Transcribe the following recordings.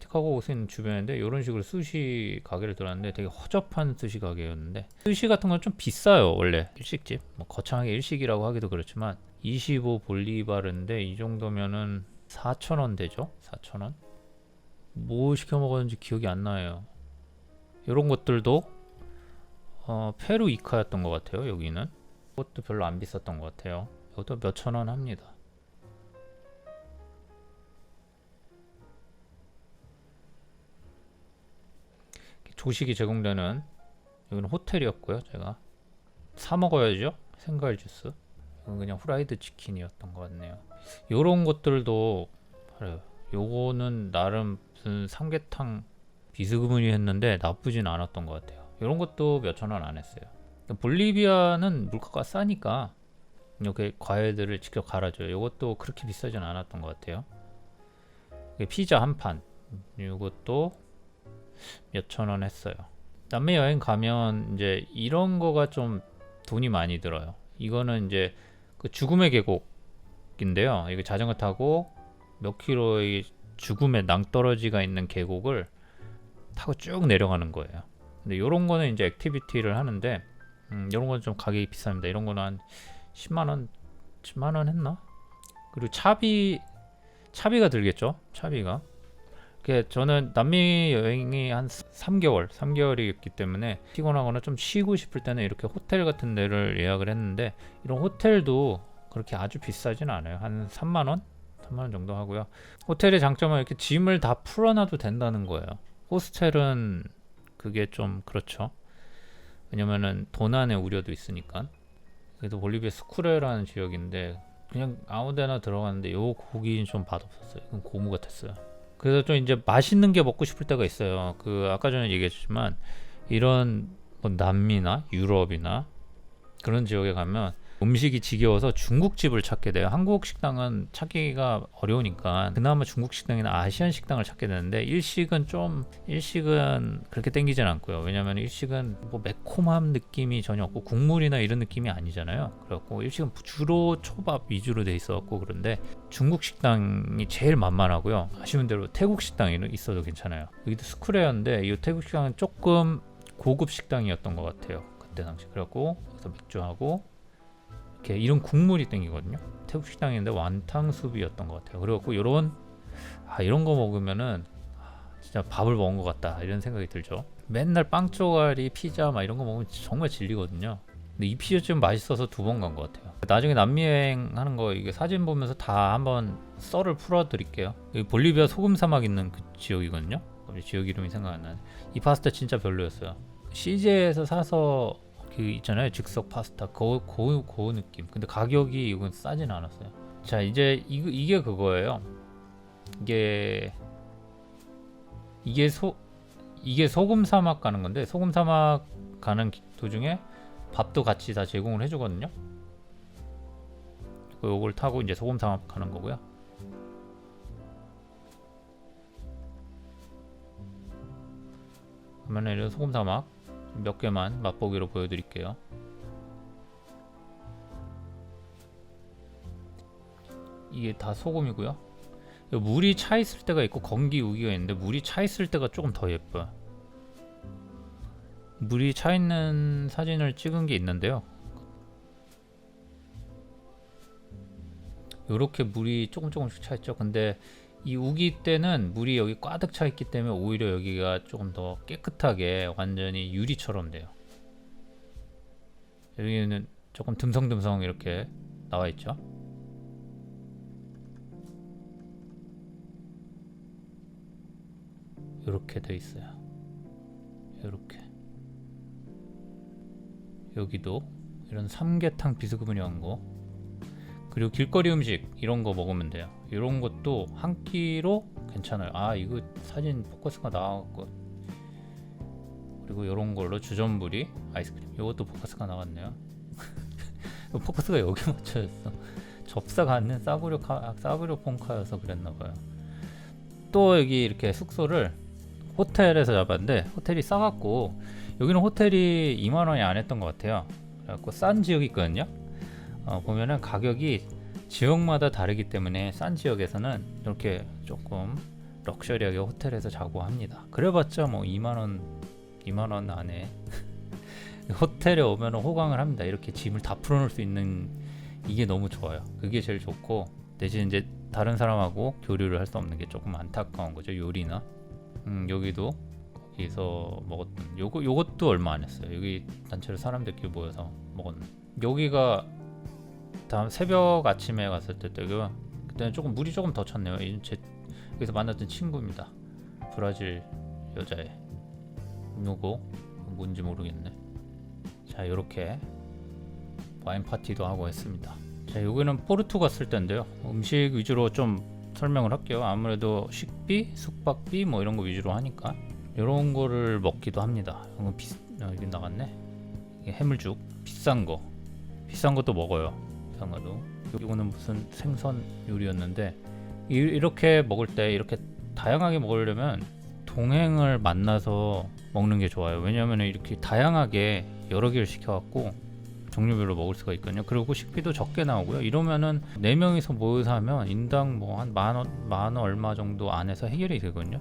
시카고 오고 있는 주변인데 이런 식으로 스시 가게를 들었는데 되게 허접한 스시 가게였는데, 스시 같은 건 좀 비싸요. 원래 일식집 뭐 거창하게 일식이라고 하기도 그렇지만 25 볼리바르인데 이 정도면은 4,000원 되죠. 4,000원. 뭐 시켜 먹었는지 기억이 안 나요. 이런 것들도 페루 이카였던 것 같아요. 여기는 그것도 별로 안 비쌌던 것 같아요. 이것도 몇천 원 합니다. 조식이 제공되는, 여기는 호텔이었고요. 제가 사 먹어야죠. 생과일 주스. 이건 그냥 후라이드 치킨이었던 것 같네요. 요런 것들도 팔아요. 요거는 나름 무슨 삼계탕 비스그무니 했는데 나쁘진 않았던 것 같아요. 이런 것도 몇천 원 안 했어요. 볼리비아는 물가가 싸니까 이렇게 과일들을 직접 갈아줘요. 이것도 그렇게 비싸진 않았던 것 같아요. 피자 한 판, 이것도 몇천 원 했어요. 남미 여행 가면 이제 이런 거가 좀 돈이 많이 들어요. 이거는 이제 그 죽음의 계곡인데요. 이거 자전거 타고 몇 킬로의 죽음의 낭떠러지가 있는 계곡을 타고 쭉 내려가는 거예요. 근데 이런 거는 이제 액티비티를 하는데, 이런 거는 좀 가격이 비쌉니다. 이런 거는 한 10만 원, 10만 원 했나? 그리고 차비가 들겠죠. 차비가. 저는 남미 여행이 한 3개월이었기 때문에 피곤하거나 좀 쉬고 싶을 때는 이렇게 호텔 같은 데를 예약을 했는데, 이런 호텔도 그렇게 아주 비싸진 않아요. 한 3만원? 3만원 정도 하고요. 호텔의 장점은 이렇게 짐을 다 풀어놔도 된다는 거예요. 호스텔은 그게 좀 그렇죠. 왜냐면은 도난의 우려도 있으니까. 그래도 볼리비아 스쿠레라는 지역인데 그냥 아무데나 들어갔는데 요 고기는 좀 맛없었어요. 이건 고무 같았어요. 그래서 좀 이제 맛있는 게 먹고 싶을 때가 있어요. 그 아까 전에 얘기했지만 이런 뭐 남미나 유럽이나 그런 지역에 가면 음식이 지겨워서 중국집을 찾게 돼요. 한국 식당은 찾기가 어려우니까 그나마 중국 식당이나 아시안 식당을 찾게 되는데, 일식은 그렇게 땡기진 않고요. 왜냐면 일식은 뭐 매콤함 느낌이 전혀 없고 국물이나 이런 느낌이 아니잖아요. 그래갖고 일식은 주로 초밥 위주로 돼 있어갖고, 그런데 중국 식당이 제일 만만하고요. 아쉬운 대로 태국 식당이 있어도 괜찮아요. 여기도 스쿠레였는데 이 태국 식당은 조금 고급 식당이었던 것 같아요. 그때 당시. 그래갖고 그래서 맥주하고 이렇게 이런 국물이 땡기거든요. 태국 식당인데 완탕수비였던 것 같아요. 그래갖고 이런 거 먹으면은 진짜 밥을 먹은 것 같다 이런 생각이 들죠. 맨날 빵 쪼가리 피자 막 이런 거 먹으면 정말 질리거든요. 근데 이 피자 좀 맛있어서 2번 간 것 같아요. 나중에 남미 여행 하는 거 이게 사진 보면서 다 한번 썰을 풀어 드릴게요. 여기 볼리비아 소금 사막 있는 그 지역이거든요. 지역 이름이 생각 안 나네. 이 파스타 진짜 별로였어요. CJ에서 사서 그 있잖아요, 즉석 파스타, 그 느낌. 근데 가격이 이건 싸진 않았어요. 자, 이제 이게 그거예요. 이게 소금 사막 가는 건데, 소금 사막 가는 도중에 밥도 같이 다 제공을 해주거든요. 요걸 타고 이제 소금 사막 가는 거고요. 그러면 이런 소금 사막 몇 개만 맛보기로 보여드릴게요. 이게 다 소금이고요. 물이 차 있을 때가 있고 건기 우기가 있는데, 물이 차 있을 때가 조금 더 예뻐요. 물이 차 있는 사진을 찍은 게 있는데요. 요렇게 물이 조금씩 차 있죠. 근데 이 우기 때는 물이 여기 꽉득 차 있기 때문에 오히려 여기가 조금 더 깨끗하게 완전히 유리처럼 돼요. 여기는 조금 듬성듬성 이렇게 나와 있죠. 이렇게 돼 있어요. 이렇게. 여기도 이런 삼계탕 비스그무니한 거, 그리고 길거리 음식 이런 거 먹으면 돼요. 이런 것도 한 끼로 괜찮아요. 이거 사진 포커스가 나와갖고. 그리고 이런 걸로 주전부리 아이스크림, 이것도 포커스가 나왔네요. 포커스가 여기 맞춰졌어. 접사가 않는 싸구려 폰카여서 그랬나봐요. 또 여기 이렇게 숙소를 호텔에서 잡았는데, 호텔이 싸갖고 여기는 호텔이 2만원이 안 했던 것 같아요. 그래갖고 싼 지역이 있거든요. 보면은 가격이 지역마다 다르기 때문에 싼 지역에서는 이렇게 조금 럭셔리하게 호텔에서 자고 합니다. 그래봤자 뭐 2만원 안에 호텔에 오면 호강을 합니다. 이렇게 짐을 다 풀어놓을 수 있는 이게 너무 좋아요. 그게 제일 좋고, 대신 이제 다른 사람하고 교류를 할 수 없는 게 조금 안타까운 거죠. 요리나 여기도 거기서 먹었던 요것도 얼마 안 했어요. 여기 단체로 사람들끼리 모여서 먹었는데, 여기가 다음 새벽 아침에 갔을 때 그때는 조금 물이 조금 더 찼네요. 여기서 만났던 친구입니다. 브라질 여자애. 요거 뭔지 모르겠네. 자, 요렇게 와인 파티도 하고 했습니다. 자, 여기는 포르투 갔을 때인데요. 음식 위주로 좀 설명을 할게요. 아무래도 식비, 숙박비 뭐 이런 거 위주로 하니까 이런 거를 먹기도 합니다. 이건 여기 나갔네. 이게 해물죽, 비싼 것도 먹어요. 비싼 거도. 이거는 무슨 생선 요리였는데, 이렇게 먹을 때 이렇게 다양하게 먹으려면 동행을 만나서 먹는 게 좋아요. 왜냐하면 이렇게 다양하게 여러 개를 시켜갖고 종류별로 먹을 수가 있거든요. 그리고 식비도 적게 나오고요. 이러면은 4명이서 모여서 하면 인당 뭐 한 만원 얼마 정도 안에서 해결이 되거든요.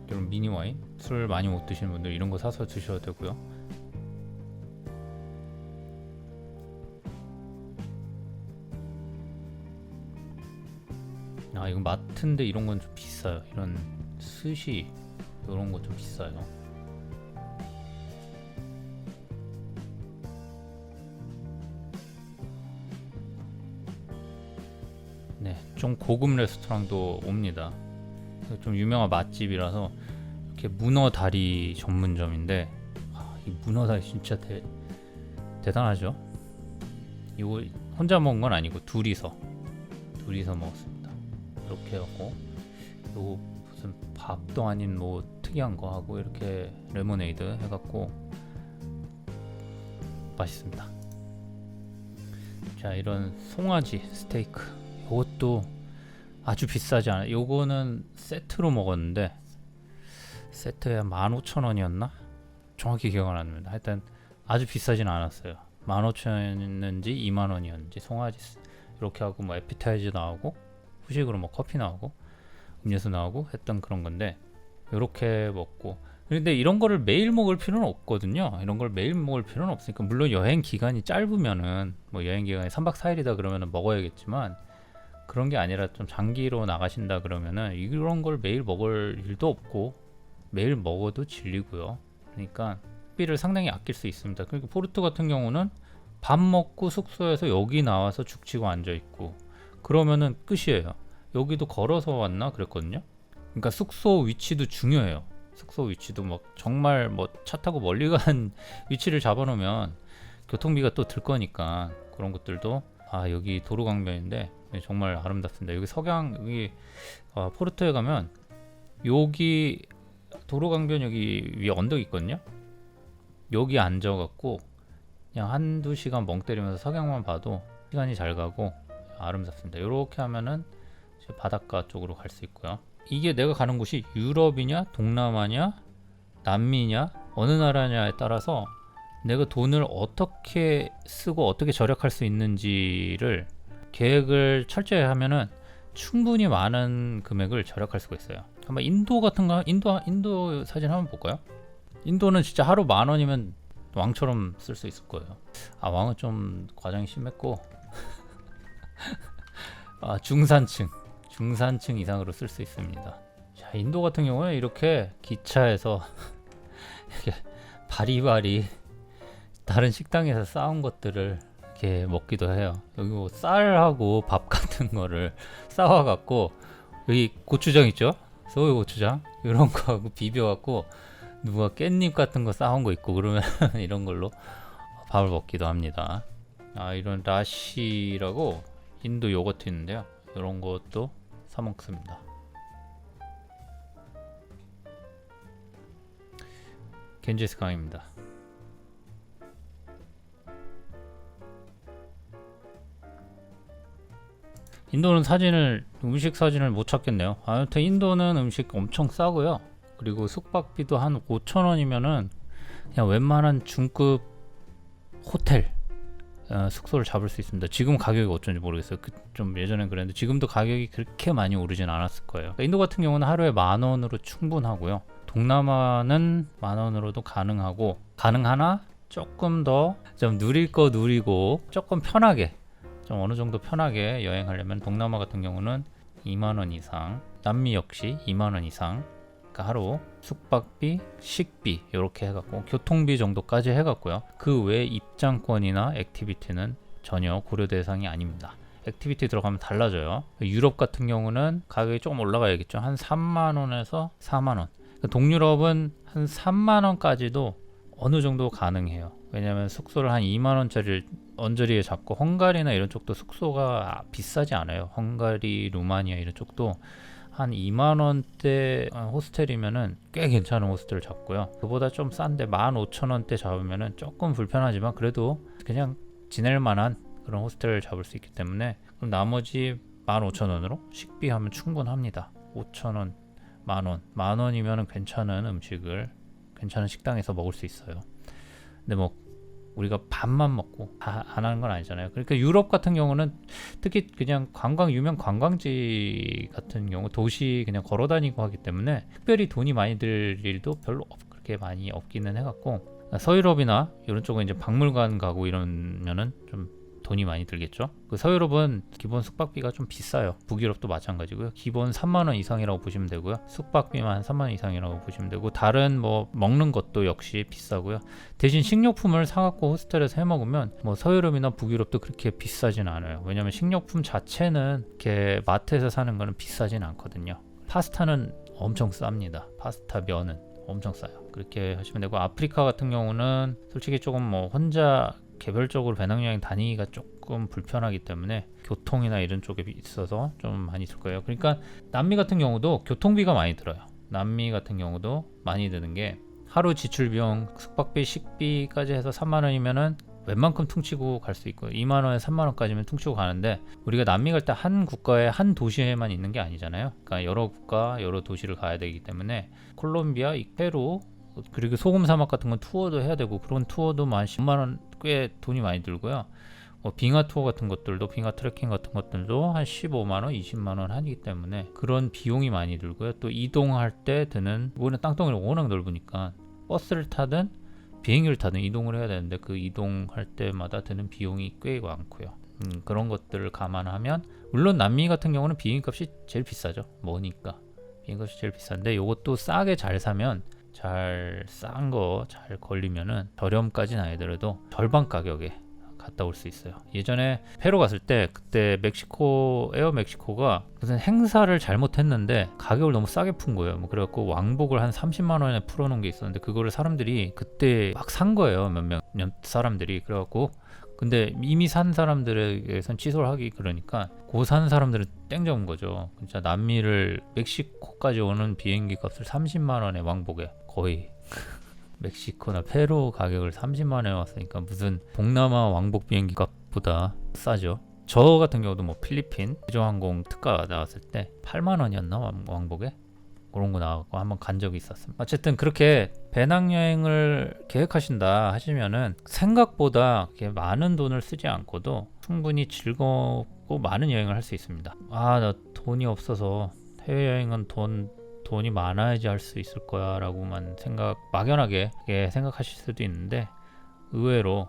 이런 미니 와인, 술 많이 못 드시는 분들 이런 거 사서 드셔도 되고요. 아, 이건 마트인데 이런 건 좀 비싸요. 이런 스시 이런 거 좀 비싸요. 네, 좀 고급 레스토랑도 옵니다. 좀 유명한 맛집이라서 이렇게 문어 다리 전문점인데, 이 문어 다리 진짜 대단하죠. 이거 혼자 먹은 건 아니고 둘이서 먹었습니다. 이렇게 하고, 요 무슨 밥도 아닌 뭐 특이한 거 하고 이렇게 레모네이드 해갖고 맛있습니다. 자, 이런 송아지 스테이크, 이것도 아주 비싸지 않아요. 요거는 세트로 먹었는데 세트에 15,000원이었나? 정확히 기억은 안 납니다. 하여튼 아주 비싸진 않았어요. 15,000원이었는지 2만원이었는지 송아지 이렇게 하고 뭐 에피타이저 나오고 후식으로 뭐 커피 나오고 음료수 나오고 했던 그런 건데, 이렇게 먹고. 근데 이런 거를 매일 먹을 필요는 없거든요. 이런 걸 매일 먹을 필요는 없으니까, 물론 여행 기간이 짧으면은 뭐 여행 기간이 3박 4일이다 그러면은 먹어야겠지만, 그런 게 아니라 좀 장기로 나가신다 그러면은 이런 걸 매일 먹을 일도 없고 매일 먹어도 질리고요. 그러니까 식비를 상당히 아낄 수 있습니다. 그러니까 포르투 같은 경우는 밥 먹고 숙소에서 여기 나와서 죽치고 앉아 있고 그러면은 끝이에요. 여기도 걸어서 왔나 그랬거든요. 그러니까 숙소 위치도 중요해요. 숙소 위치도 뭐 정말 뭐 차 타고 멀리 간 위치를 잡아놓으면 교통비가 또 들 거니까, 그런 것들도. 아, 여기 도로강변인데 정말 아름답습니다. 여기 여기 포르투에 가면 여기 도로강변 여기 위에 언덕 있거든요. 여기 앉아갖고 그냥 한두 시간 멍 때리면서 석양만 봐도 시간이 잘 가고 아름답습니다. 이렇게 하면은 이제 바닷가 쪽으로 갈 수 있고요. 이게 내가 가는 곳이 유럽이냐 동남아냐 남미냐 어느 나라냐에 따라서 내가 돈을 어떻게 쓰고 어떻게 절약할 수 있는지를 계획을 철저히 하면은 충분히 많은 금액을 절약할 수가 있어요. 한번 인도 같은 거, 인도 사진 한번 볼까요? 인도는 진짜 하루 10,000원이면 왕처럼 쓸 수 있을 거예요. 아, 왕은 좀 과장이 심했고 아, 중산층 이상으로 쓸 수 있습니다. 자, 인도 같은 경우는 이렇게 기차에서 이렇게 바리바리 다른 식당에서 싸운 것들을 이렇게 먹기도 해요. 여기 뭐 쌀하고 밥 같은 거를 싸와갖고, 여기 고추장 있죠? 소유 고추장 이런 거하고 비벼갖고 누가 깻잎 같은 거 싸온 거 있고 그러면 이런 걸로 밥을 먹기도 합니다. 아, 이런 라시라고 인도 요거트 있는데요. 이런 것도 사 먹습니다. 겐지스 강입니다. 인도는 음식 사진을 못 찾겠네요. 아무튼 인도는 음식 엄청 싸고요. 그리고 숙박비도 한 5,000원이면은 그냥 웬만한 중급 호텔 숙소를 잡을 수 있습니다. 지금 가격이 어쩐지 모르겠어요. 좀 예전엔 그랬는데 지금도 가격이 그렇게 많이 오르진 않았을 거예요. 그러니까 인도 같은 경우는 하루에 10,000원으로 충분하고요. 동남아는 10,000원으로도 가능하나 조금 더 좀 누릴 거 누리고 조금 편하게, 좀 어느 정도 편하게 여행하려면 동남아 같은 경우는 20,000원 이상, 남미 역시 20,000원 이상, 그러니까 하루 숙박비, 식비 이렇게 해갖고 교통비 정도까지 해갖고요. 그 외 입장권이나 액티비티는 전혀 고려 대상이 아닙니다. 액티비티 들어가면 달라져요. 유럽 같은 경우는 가격이 조금 올라가야겠죠. 한 3만원에서 4만원. 동유럽은 한 3만원까지도 어느 정도 가능해요. 왜냐면 숙소를 한 2만원짜리를 언저리에 잡고, 헝가리나 이런 쪽도 숙소가 비싸지 않아요. 헝가리, 루마니아 이런 쪽도 한 2만원대 호스텔이면은 꽤 괜찮은 호스텔을 잡고요. 그보다 좀 싼데 15,000원대 잡으면은 조금 불편하지만 그래도 그냥 지낼 만한 그런 호스텔을 잡을 수 있기 때문에, 그럼 나머지 15,000원으로 식비하면 충분합니다. 5,000원, 만원이면은 괜찮은 음식을 괜찮은 식당에서 먹을 수 있어요. 근데 뭐 우리가 밥만 먹고 안 하는 건 아니잖아요. 그러니까 유럽 같은 경우는 특히 그냥 유명 관광지 같은 경우 도시 그냥 걸어 다니고 하기 때문에 특별히 돈이 많이 들 일도 별로 그렇게 많이 없기는 해갖고, 서유럽이나 이런 쪽은 이제 박물관 가고 이러면은 좀 돈이 많이 들겠죠. 그 서유럽은 기본 숙박비가 좀 비싸요. 북유럽도 마찬가지고요. 기본 3만원 이상이라고 보시면 되고요. 숙박비만 한 3만원 이상이라고 보시면 되고, 다른 뭐 먹는 것도 역시 비싸고요. 대신 식료품을 사갖고 호스텔에서 해먹으면 뭐 서유럽이나 북유럽도 그렇게 비싸진 않아요. 왜냐면 식료품 자체는 이렇게 마트에서 사는 거는 비싸진 않거든요. 파스타는 엄청 쌉니다. 파스타, 면은 엄청 싸요. 그렇게 하시면 되고, 아프리카 같은 경우는 솔직히 조금 뭐 혼자 개별적으로 배낭여행 다니기가 조금 불편하기 때문에 교통이나 이런 쪽에 있어서 좀 많이 들 거예요. 그러니까 남미 같은 경우도 교통비가 많이 들어요. 남미 같은 경우도 많이 드는 게, 하루 지출 비용, 숙박비, 식비까지 해서 3만원이면은 웬만큼 퉁치고 갈 수 있고요. 2만원에 3만원까지면 퉁치고 가는데, 우리가 남미 갈 때 한 국가에 한 도시에만 있는 게 아니잖아요. 그러니까 여러 국가, 여러 도시를 가야 되기 때문에 콜롬비아, 페루, 그리고 소금 사막 같은 건 투어도 해야 되고, 그런 투어도 한 10만원 꽤 돈이 많이 들고요. 빙하 투어 같은 것들도, 빙하 트레킹 같은 것들도 한 15만원, 20만원 하기 때문에 그런 비용이 많이 들고요. 또 이동할 때 드는, 이거는 땅덩이가 워낙 넓으니까 버스를 타든 비행기를 타든 이동을 해야 되는데, 그 이동할 때마다 드는 비용이 꽤 많고요. 그런 것들을 감안하면, 물론 남미 같은 경우는 비행값이 제일 비싸죠. 머니까 비행값이 제일 비싼데, 요것도 싸게 잘 사면, 잘 싼 거 잘 걸리면은 저렴까지는 아니더라도 절반 가격에 갔다 올 수 있어요. 예전에 페루 갔을 때, 그때 에어 멕시코가 무슨 행사를 잘못했는데 가격을 너무 싸게 푼 거예요. 뭐 그래갖고 왕복을 한 30만 원에 풀어놓은 게 있었는데, 그거를 사람들이 그때 막 산 거예요. 몇 사람들이. 그래갖고 근데 이미 산 사람들에게선 취소를 하기 그러니까, 고 산 사람들은 땡 잡은 거죠. 진짜 남미를 멕시코까지 오는 비행기 값을 30만 원에 왕복에, 거의 멕시코나 페루 가격을 30만 원에 왔으니까 무슨 동남아 왕복 비행기 값보다 싸죠. 저 같은 경우도 뭐 필리핀 대중항공 특가 나왔을 때 8만 원이었나 왕복에, 그런 거 나왔고 한번 간 적이 있었습니다. 어쨌든 그렇게 배낭여행을 계획하신다 하시면은 생각보다 이렇게 많은 돈을 쓰지 않고도 충분히 즐겁고 많은 여행을 할 수 있습니다. 나 돈이 없어서 해외여행은 돈이 많아야지 할 수 있을 거야 라고만 막연하게 생각하실 수도 있는데, 의외로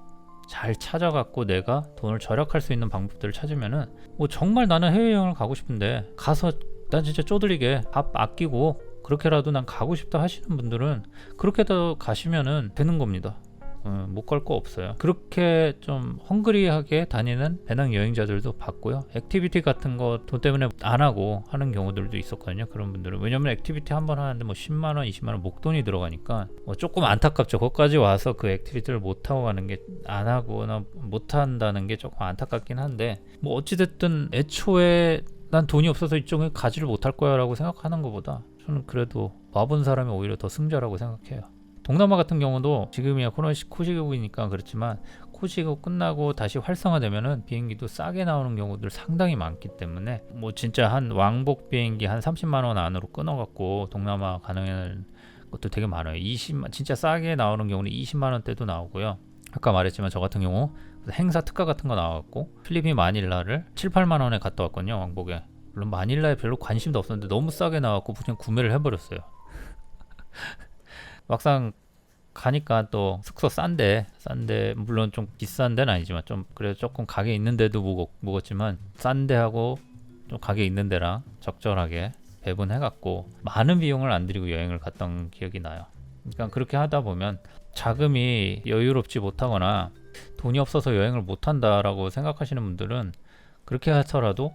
잘 찾아갖고 내가 돈을 절약할 수 있는 방법들을 찾으면은, 뭐 정말 나는 해외여행을 가고 싶은데 가서 난 진짜 쪼들리게 밥 아끼고 그렇게라도 난 가고 싶다 하시는 분들은 그렇게도 가시면은 되는 겁니다. 못 갈 거 없어요. 그렇게 좀 헝그리하게 다니는 배낭 여행자들도 봤고요. 액티비티 같은 거 돈 때문에 안 하고 하는 경우들도 있었거든요. 그런 분들은. 왜냐면 액티비티 한 번 하는데 뭐 10만원, 20만원 목돈이 들어가니까 뭐 조금 안타깝죠. 거기까지 와서 그 액티비티를 못 하고 가는 게, 안 하거나 못 한다는 게 조금 안타깝긴 한데, 뭐 어찌됐든 애초에 난 돈이 없어서 이쪽에 가지를 못할 거야 라고 생각하는 것보다, 저는 그래도 와본 사람이 오히려 더 승자라고 생각해요. 동남아 같은 경우도 지금이야 코시국이니까 그렇지만, 코시국 끝나고 다시 활성화되면은 비행기도 싸게 나오는 경우들 상당히 많기 때문에, 뭐 진짜 한 왕복 비행기 한 30만원 안으로 끊어갖고 동남아 가능한 것도 되게 많아요. 진짜 싸게 나오는 경우는 20만원대도 나오고요. 아까 말했지만 저 같은 경우 행사 특가 같은 거 나와갖고 필리핀 마닐라를 7, 8만 원에 갔다 왔거든요. 왕복에. 물론 마닐라에 별로 관심도 없었는데 너무 싸게 나왔고 그냥 구매를 해버렸어요. 막상 가니까 또 숙소 싼데 물론 좀 비싼 데는 아니지만 좀 그래도 조금 가게 있는 데도 묵었지만 싼 데하고 좀 가게 있는 데랑 적절하게 배분해갖고 많은 비용을 안 들이고 여행을 갔던 기억이 나요. 그러니까 그렇게 하다 보면 자금이 여유롭지 못하거나 돈이 없어서 여행을 못한다라고 생각하시는 분들은 그렇게 해서라도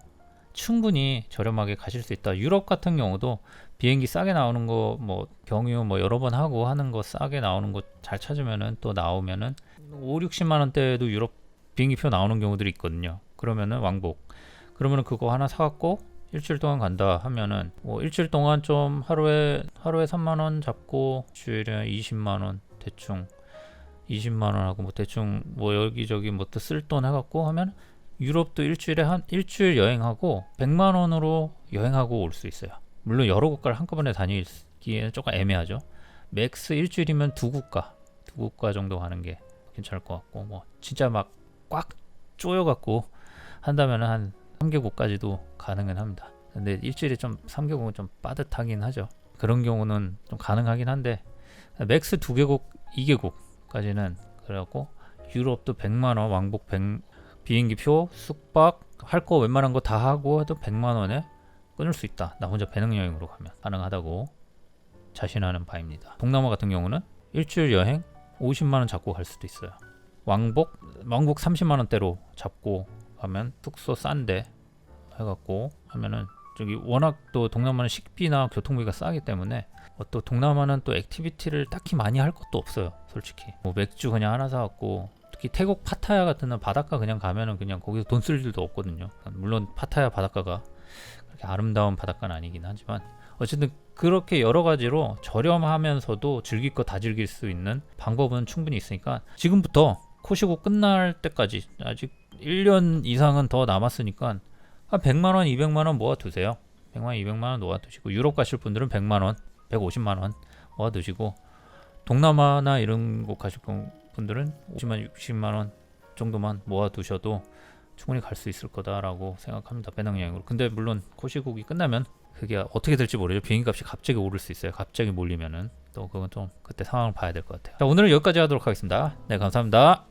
충분히 저렴하게 가실 수 있다. 유럽 같은 경우도 비행기 싸게 나오는 거 뭐 경유 뭐 여러 번 하고 하는 거 싸게 나오는 거 잘 찾으면은 또 나오면은 5, 60만 원대에도 유럽 비행기표 나오는 경우들이 있거든요. 그러면은 왕복. 그러면은 그거 하나 사갖고 일주일 동안 간다 하면은 뭐 일주일 동안 좀 하루에 3만 원 잡고 주일에 20만 원 대충 20만 원 하고 뭐 대충 뭐 여기저기 뭐 또 쓸 돈 해갖고 하면 유럽도 일주일에 한 일주일 여행하고 100만 원으로 여행하고 올 수 있어요. 물론 여러 국가를 한꺼번에 다니기에는 조금 애매하죠. 맥스 일주일이면 두 국가 정도 가는 게 괜찮을 것 같고 뭐 진짜 막 꽉 쪼여갖고 한다면 한 3개국까지도 가능은 합니다. 근데 일주일에 좀 3개국은 좀 빠듯하긴 하죠. 그런 경우는 좀 가능하긴 한데 맥스 2개국, 2개국까지는 그래갖고 유럽도 100만 원 왕복 100 비행기표, 숙박, 할 거 웬만한 거 다 하고 해도 100만 원에 끊을 수 있다. 나 혼자 배낭여행으로 가면 가능하다고 자신하는 바입니다. 동남아 같은 경우는 일주일 여행 50만 원 잡고 갈 수도 있어요. 왕복 30만 원대로 잡고 가면 숙소 싼데 해갖고 하면은 저기 워낙 또 동남아는 식비나 교통비가 싸기 때문에 또 동남아는 또 액티비티를 딱히 많이 할 것도 없어요. 솔직히 뭐 맥주 그냥 하나 사갖고 특히 태국 파타야 같은 데 바닷가 그냥 가면은 그냥 거기서 돈 쓸 일도 없거든요. 물론 파타야 바닷가가 그렇게 아름다운 바닷가는 아니긴 하지만 어쨌든 그렇게 여러 가지로 저렴하면서도 즐길 거 다 즐길 수 있는 방법은 충분히 있으니까 지금부터 코시고 끝날 때까지 아직 1년 이상은 더 남았으니까 한 100만원, 200만원 모아두세요. 100만원, 200만원 모아두시고 유럽 가실 분들은 100만원, 150만원 모아두시고 동남아나 이런 곳 가실 분들은 50만, 60만원 정도만 모아두셔도 충분히 갈 수 있을 거다라고 생각합니다. 배낭여행으로. 근데 물론 코시국이 끝나면 그게 어떻게 될지 모르죠. 비행기값이 갑자기 오를 수 있어요. 갑자기 몰리면은 또 그건 좀 그때 상황을 봐야 될 것 같아요. 자, 오늘은 여기까지 하도록 하겠습니다. 네, 감사합니다.